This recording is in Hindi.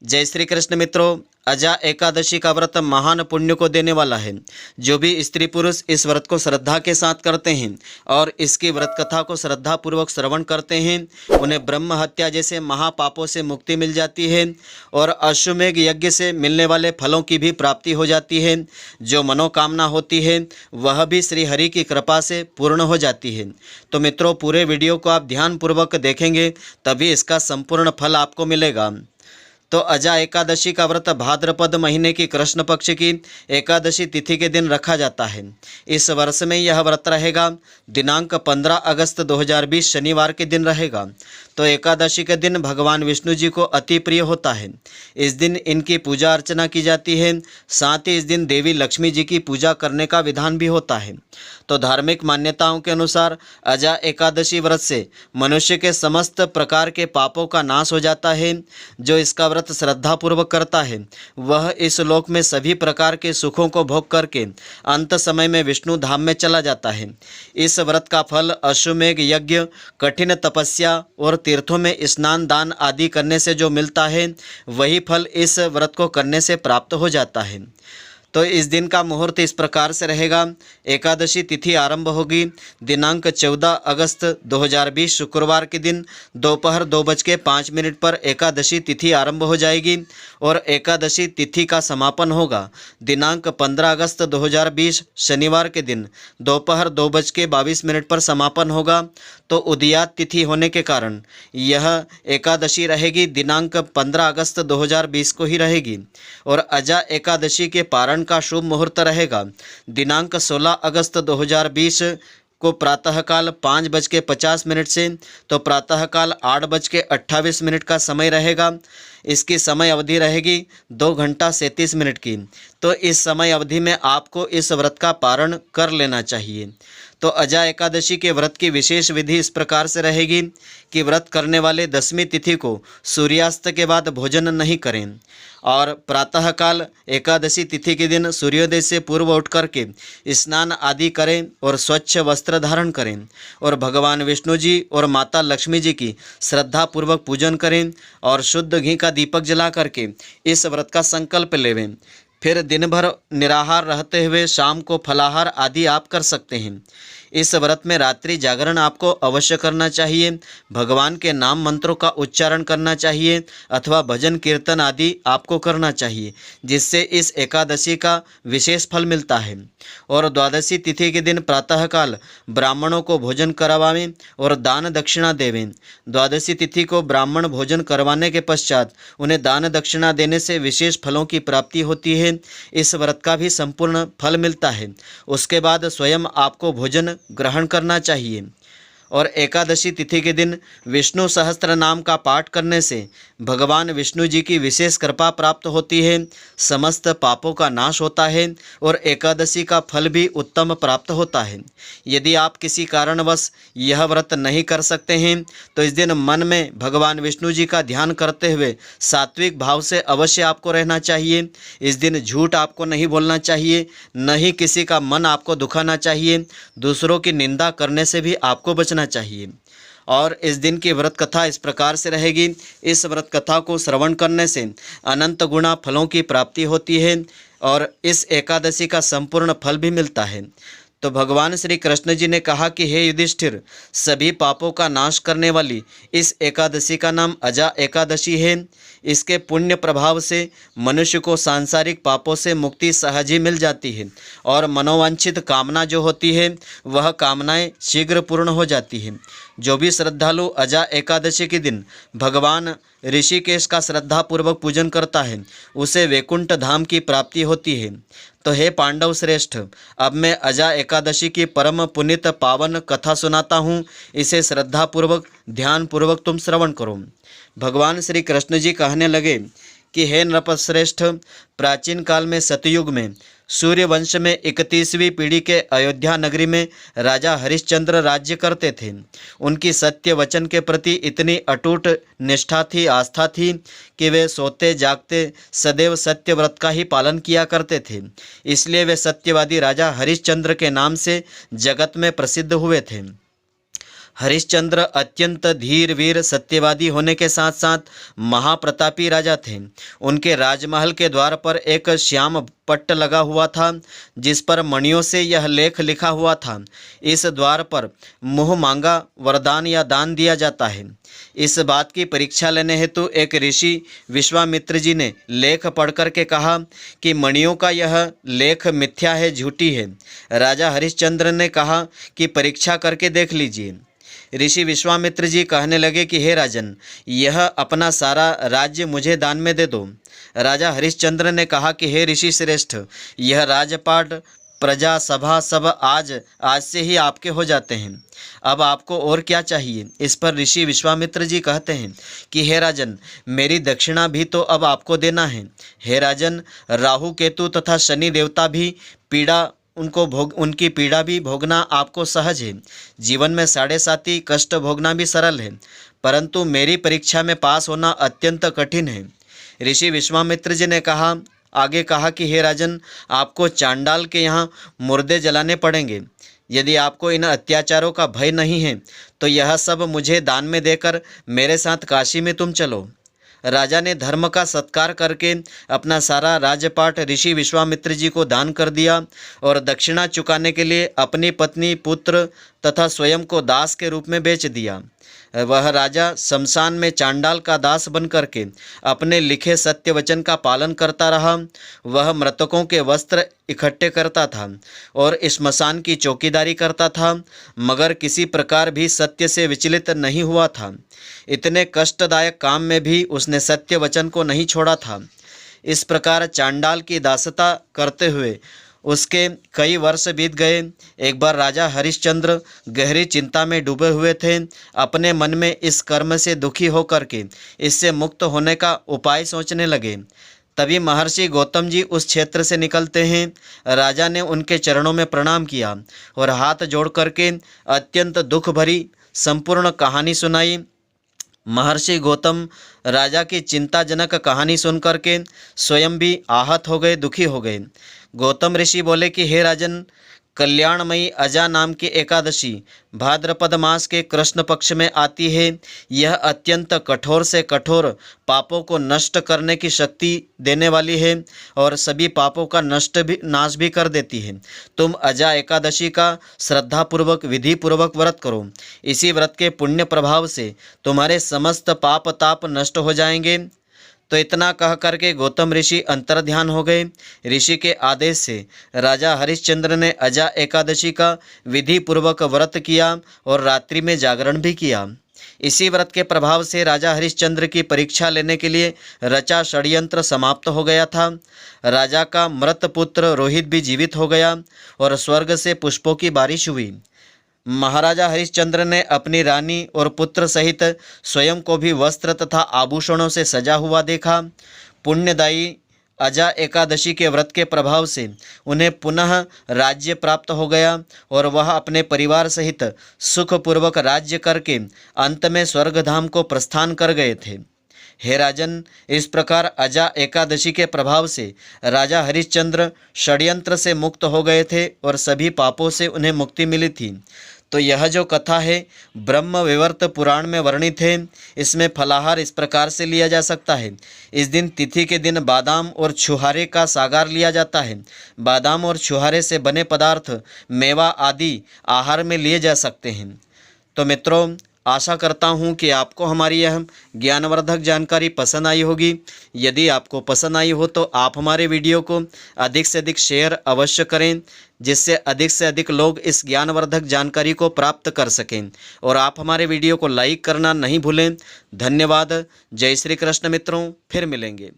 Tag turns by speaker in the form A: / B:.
A: जय श्री कृष्ण मित्रों, अजा एकादशी का व्रत महान पुण्य को देने वाला है। जो भी स्त्री पुरुष इस व्रत को श्रद्धा के साथ करते हैं और इसकी व्रत कथा को श्रद्धा पूर्वक श्रवण करते हैं, उन्हें ब्रह्म हत्या जैसे महापापों से मुक्ति मिल जाती है और अश्वमेघ यज्ञ से मिलने वाले फलों की भी प्राप्ति हो जाती है। जो मनोकामना होती है वह भी श्री हरि की कृपा से पूर्ण हो जाती है। तो मित्रों, पूरे वीडियो को आप ध्यानपूर्वक देखेंगे तभी इसका संपूर्ण फल आपको मिलेगा। तो अजा एकादशी का व्रत भाद्रपद महीने की कृष्ण पक्ष की एकादशी तिथि के दिन रखा जाता है। इस वर्ष में यह व्रत रहेगा दिनांक 15 अगस्त 2020 शनिवार के दिन रहेगा। तो एकादशी के दिन भगवान विष्णु जी को अति प्रिय होता है। इस दिन इनकी पूजा अर्चना की जाती है। साथ ही इस दिन देवी लक्ष्मी जी की पूजा करने का विधान भी होता है। तो धार्मिक मान्यताओं के अनुसार अजा एकादशी व्रत से मनुष्य के समस्त प्रकार के पापों का नाश हो जाता है। जो इसका व्रत श्रद्धापूर्वक करता है वह इस लोक में सभी प्रकार के सुखों को भोग करके अंत समय में विष्णु धाम में चला जाता है। इस व्रत का फल अश्वमेघ यज्ञ, कठिन तपस्या और तीर्थों में स्नान दान आदि करने से जो मिलता है वही फल इस व्रत को करने से प्राप्त हो जाता है। तो इस दिन का मुहूर्त इस प्रकार से रहेगा। एकादशी तिथि आरंभ होगी दिनांक 14 अगस्त 2020 शुक्रवार के दिन दोपहर 2:05 पर एकादशी तिथि आरंभ हो जाएगी और एकादशी तिथि का समापन होगा दिनांक 15 अगस्त 2020 शनिवार के दिन दोपहर 2:22 पर समापन होगा। तो उदयात तिथि होने के कारण यह एकादशी रहेगी दिनांक 15 अगस्त 2020 को ही रहेगी। और अजा एकादशी के पारण का शुभ मुहूर्त रहेगा दिनांक 16 अगस्त 2020 को प्रातःकाल 5:50 से तो प्रातःकाल 8:28 का समय रहेगा। इसकी समय अवधि रहेगी 2 घंटा 37 मिनट की। तो इस समय अवधि में आपको इस व्रत का पारण कर लेना चाहिए। तो अजा एकादशी के व्रत की विशेष विधि इस प्रकार से रहेगी कि व्रत करने वाले 10वीं तिथि को सूर्यास्त के बाद भोजन नहीं करें और प्रातःकाल एकादशी तिथि के दिन सूर्योदय से पूर्व उठ करके स्नान आदि करें और स्वच्छ वस्त्र धारण करें और भगवान विष्णु जी और माता लक्ष्मी जी की श्रद्धापूर्वक पूजन करें और शुद्ध घी का दीपक जला करके इस व्रत का संकल्प लेवें। फिर दिन भर निराहार रहते हुए शाम को फलाहार आदि आप कर सकते हैं। इस व्रत में रात्रि जागरण आपको अवश्य करना चाहिए। भगवान के नाम मंत्रों का उच्चारण करना चाहिए अथवा भजन कीर्तन आदि आपको करना चाहिए, जिससे इस एकादशी का विशेष फल मिलता है। और द्वादशी तिथि के दिन प्रातःकाल ब्राह्मणों को भोजन करवावें और दान दक्षिणा देवें। द्वादशी तिथि को ब्राह्मण भोजन करवाने के पश्चात उन्हें दान दक्षिणा देने से विशेष फलों की प्राप्ति होती है। इस व्रत का भी संपूर्ण फल मिलता है। उसके बाद स्वयं आपको भोजन ग्रहण करना चाहिए। और एकादशी तिथि के दिन विष्णु सहस्त्र नाम का पाठ करने से भगवान विष्णु जी की विशेष कृपा प्राप्त होती है, समस्त पापों का नाश होता है और एकादशी का फल भी उत्तम प्राप्त होता है। यदि आप किसी कारणवश यह व्रत नहीं कर सकते हैं तो इस दिन मन में भगवान विष्णु जी का ध्यान करते हुए सात्विक भाव से अवश्य आपको रहना चाहिए। इस दिन झूठ आपको नहीं बोलना चाहिए, न ही किसी का मन आपको दुखाना चाहिए। दूसरों की निंदा करने से भी आपको बचना चाहिए। और इस दिन की व्रत कथा इस प्रकार से रहेगी। इस व्रत कथा को श्रवण करने से अनंत गुणा फलों की प्राप्ति होती है और इस एकादशी का संपूर्ण फल भी मिलता है। तो भगवान श्री कृष्ण जी ने कहा कि हे युधिष्ठिर, सभी पापों का नाश करने वाली इस एकादशी का नाम अजा एकादशी है। इसके पुण्य प्रभाव से मनुष्य को सांसारिक पापों से मुक्ति सहज ही मिल जाती है और मनोवांछित कामना जो होती है वह कामनाएं शीघ्र पूर्ण हो जाती है। जो भी श्रद्धालु अजा एकादशी के दिन भगवान ऋषिकेश का श्रद्धापूर्वक पूजन करता है उसे वैकुंठ धाम की प्राप्ति होती है। तो हे पांडव श्रेष्ठ, अब मैं अजा एकादशी की परम पुनीत पावन कथा सुनाता हूँ। इसे श्रद्धापूर्वक ध्यानपूर्वक तुम श्रवण करो। भगवान श्री कृष्ण जी कहने लगे कि हे नृपश्रेष्ठ, प्राचीन काल में सतयुग में सूर्य वंश में 31वीं पीढ़ी के अयोध्या नगरी में राजा हरिश्चंद्र राज्य करते थे। उनकी सत्य वचन के प्रति इतनी अटूट निष्ठा थी, आस्था थी कि वे सोते जागते सदैव सत्य व्रत का ही पालन किया करते थे। इसलिए वे सत्यवादी राजा हरिश्चंद्र के नाम से जगत में प्रसिद्ध हुए थे। हरिश्चंद्र अत्यंत धीर वीर सत्यवादी होने के साथ साथ महाप्रतापी राजा थे। उनके राजमहल के द्वार पर एक श्याम पट्ट लगा हुआ था जिस पर मणियों से यह लेख लिखा हुआ था, इस द्वार पर मुँह मांगा वरदान या दान दिया जाता है। इस बात की परीक्षा लेने हेतु एक ऋषि विश्वामित्र जी ने लेख पढ़ कर के कहा कि मणियों का यह लेख मिथ्या है, झूठी है। राजा हरिश्चंद्र ने कहा कि परीक्षा करके देख लीजिए। ऋषि विश्वामित्र जी कहने लगे कि हे राजन, यह अपना सारा राज्य मुझे दान में दे दो। राजा हरिश्चंद्र ने कहा कि हे ऋषि श्रेष्ठ, यह राजपाट प्रजा सभा सब आज से ही आपके हो जाते हैं। अब आपको और क्या चाहिए? इस पर ऋषि विश्वामित्र जी कहते हैं कि हे राजन, मेरी दक्षिणा भी तो अब आपको देना है। हे राजन, राहु केतु तथा शनि देवता भी उनकी पीड़ा भी भोगना आपको सहज है। जीवन में 7.5 कष्ट भोगना भी सरल है, परंतु मेरी परीक्षा में पास होना अत्यंत कठिन है। ऋषि विश्वामित्र जी ने आगे कहा कि हे राजन, आपको चांडाल के यहाँ मुर्दे जलाने पड़ेंगे। यदि आपको इन अत्याचारों का भय नहीं है तो यह सब मुझे दान में देकर मेरे साथ काशी में तुम चलो। राजा ने धर्म का सत्कार करके अपना सारा राजपाट ऋषि विश्वामित्र जी को दान कर दिया और दक्षिणा चुकाने के लिए अपनी पत्नी, पुत्र तथा स्वयं को दास के रूप में बेच दिया। वह राजा शमशान में चांडाल का दास बन करके अपने लिखे सत्य वचन का पालन करता रहा। वह मृतकों के वस्त्र इकट्ठे करता था और श्मशान की चौकीदारी करता था, मगर किसी प्रकार भी सत्य से विचलित नहीं हुआ था। इतने कष्टदायक काम में भी उसने सत्य वचन को नहीं छोड़ा था। इस प्रकार चांडाल की दासता करते हुए उसके कई वर्ष बीत गए। एक बार राजा हरिश्चंद्र गहरी चिंता में डूबे हुए थे। अपने मन में इस कर्म से दुखी होकर के इससे मुक्त होने का उपाय सोचने लगे। तभी महर्षि गौतम जी उस क्षेत्र से निकलते हैं। राजा ने उनके चरणों में प्रणाम किया और हाथ जोड़ करके अत्यंत दुख भरी संपूर्ण कहानी सुनाई। महर्षि गौतम राजा की चिंताजनक कहानी सुनकर के स्वयं भी आहत हो गए, दुखी हो गए। गौतम ऋषि बोले कि हे राजन, कल्याणमयी अजा नाम की एकादशी भाद्रपद मास के कृष्ण पक्ष में आती है। यह अत्यंत कठोर से कठोर पापों को नष्ट करने की शक्ति देने वाली है और सभी पापों का नाश भी कर देती है। तुम अजा एकादशी का श्रद्धापूर्वक विधि पूर्वक व्रत करो। इसी व्रत के पुण्य प्रभाव से तुम्हारे समस्त पाप ताप नष्ट हो जाएंगे। तो इतना कह करके गौतम ऋषि अंतर्ध्यान हो गए। ऋषि के आदेश से राजा हरिश्चंद्र ने अजा एकादशी का विधि पूर्वक व्रत किया और रात्रि में जागरण भी किया। इसी व्रत के प्रभाव से राजा हरिश्चंद्र की परीक्षा लेने के लिए रचा षड्यंत्र समाप्त हो गया था। राजा का मृत पुत्र रोहित भी जीवित हो गया और स्वर्ग से पुष्पों की बारिश हुई। महाराजा हरिश्चंद्र ने अपनी रानी और पुत्र सहित स्वयं को भी वस्त्र तथा आभूषणों से सजा हुआ देखा। पुण्यदायी अजा एकादशी के व्रत के प्रभाव से उन्हें पुनः राज्य प्राप्त हो गया और वह अपने परिवार सहित सुखपूर्वक राज्य करके अंत में स्वर्गधाम को प्रस्थान कर गए थे। हे राजन, इस प्रकार अजा एकादशी के प्रभाव से राजा हरिश्चंद्र षड्यंत्र से मुक्त हो गए थे और सभी पापों से उन्हें मुक्ति मिली थी। तो यह जो कथा है ब्रह्म विवर्त पुराण में वर्णित है। इसमें फलाहार इस प्रकार से लिया जा सकता है। इस दिन तिथि के दिन बादाम और छुहारे का सागार लिया जाता है। बादाम और छुहारे से बने पदार्थ, मेवा आदि आहार में लिए जा सकते हैं। तो मित्रों, आशा करता हूँ कि आपको हमारी यह ज्ञानवर्धक जानकारी पसंद आई होगी। यदि आपको पसंद आई हो तो आप हमारे वीडियो को अधिक से अधिक शेयर अवश्य करें, जिससे अधिक से अधिक लोग इस ज्ञानवर्धक जानकारी को प्राप्त कर सकें। और आप हमारे वीडियो को लाइक करना नहीं भूलें। धन्यवाद। जय श्री कृष्ण मित्रों, फिर मिलेंगे।